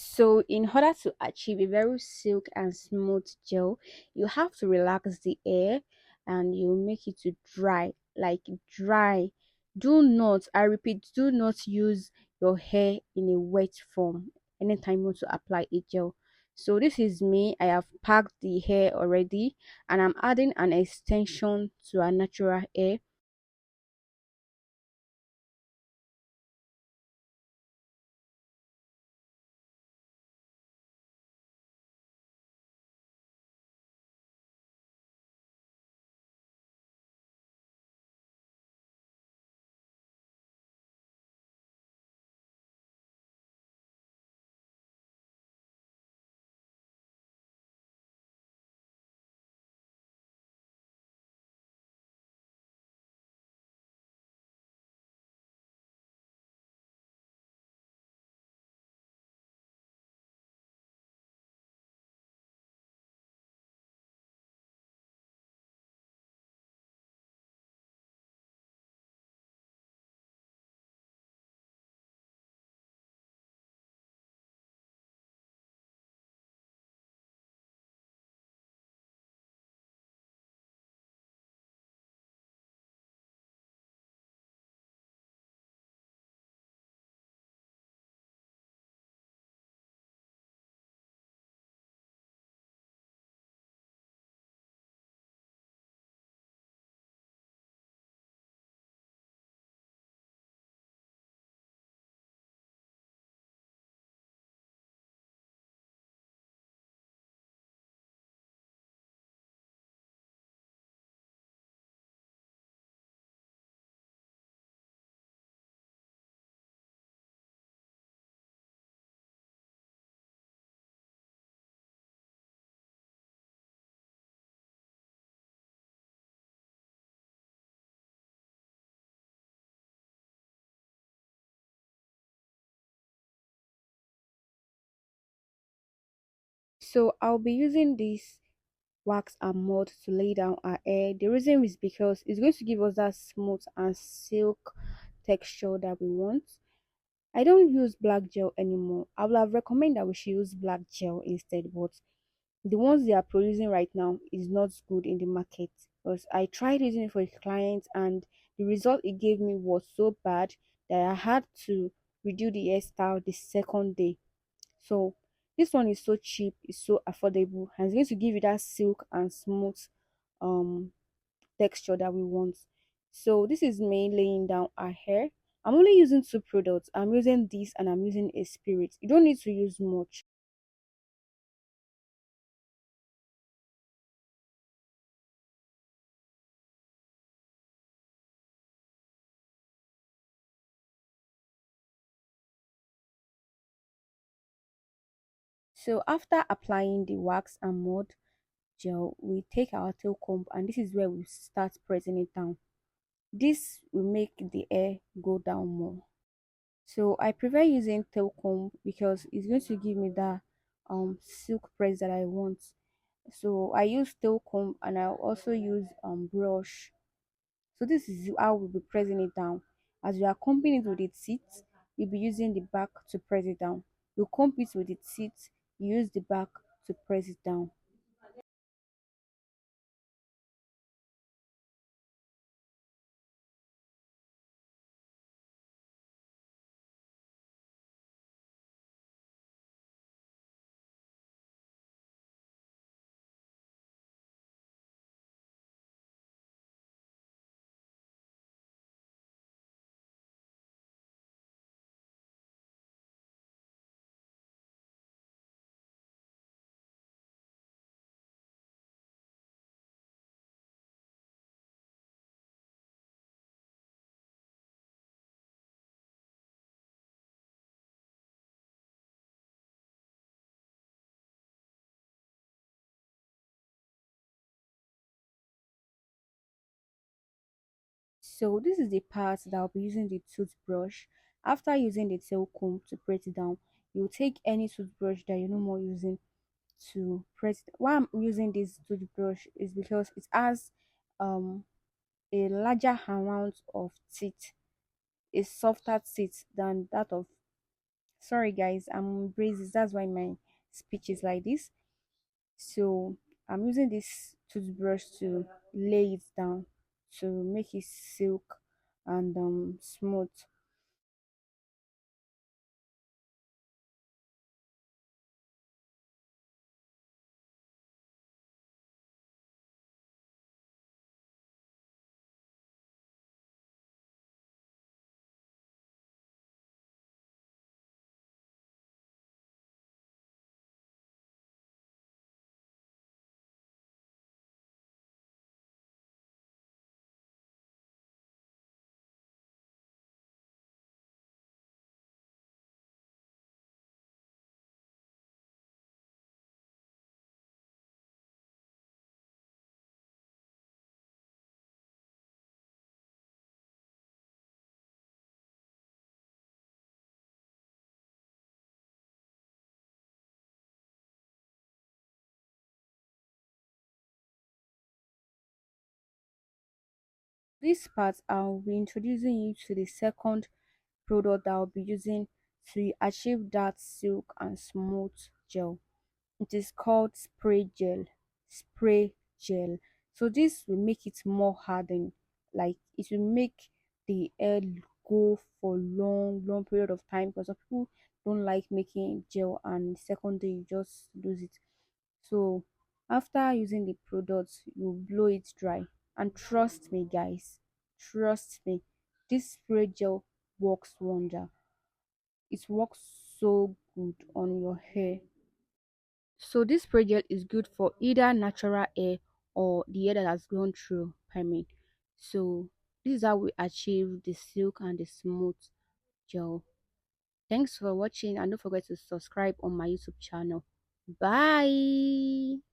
So, in order to achieve a very silk and smooth gel, you have to relax the hair and you make it to dry, like dry. Do not, I repeat, do not use your hair in a wet form anytime you want to apply a gel. So, this is me. I have packed the hair already and I'm adding an extension to our natural hair. So, I'll be using this wax and mud to lay down our hair. The reason is because it's going to give us that smooth and silk texture that we want. I don't use black gel anymore. I would have recommended that we should use black gel instead, but the ones they are producing right now is not good in the market because I tried using it for a client and the result it gave me was so bad that I had to redo the hairstyle the second day. So this one is so cheap, it's so affordable, and it's going to give you that silk and smooth um texture that we want. So this is me laying down our hair. I'm only using two products. I'm using this and I'm using a spirit. You don't need to use much. So after applying the wax and mud gel, we take our tail comb and this is where we start pressing it down. This will make the hair go down more. So I prefer using tail comb because it's going to give me that silk press that I want. So I use tail comb and I also use brush. So this is how we'll be pressing it down. As we are combing it with the teeth, you'll be using the back to press it down. You comb it with the teeth, you use the back to press it down. So this is the part that I'll be using the toothbrush. After using the tail comb to press it down, you take any toothbrush that you're no more using to press. Why I'm using this toothbrush is because it has um a larger amount of teeth, a softer teeth than that of Sorry guys, I'm braces, that's why my speech is like this. So I'm using this toothbrush to lay it down to make it silk and smooth. This part I'll be introducing you to the second product that I'll be using to achieve that silk and smooth gel. It is called spray gel. Spray gel. So this will make it more hardened. Like it will make the hair go for long period of time because some people don't like making gel and the second day you just lose it. So after using the product, you blow it dry. And trust me, guys, trust me, this spray gel works wonder. It works so good on your hair. So this spray gel is good for either natural hair or the hair that has gone through perming. So this is how we achieve the silk and the smooth gel. Thanks for watching and don't forget to subscribe on my YouTube channel. Bye.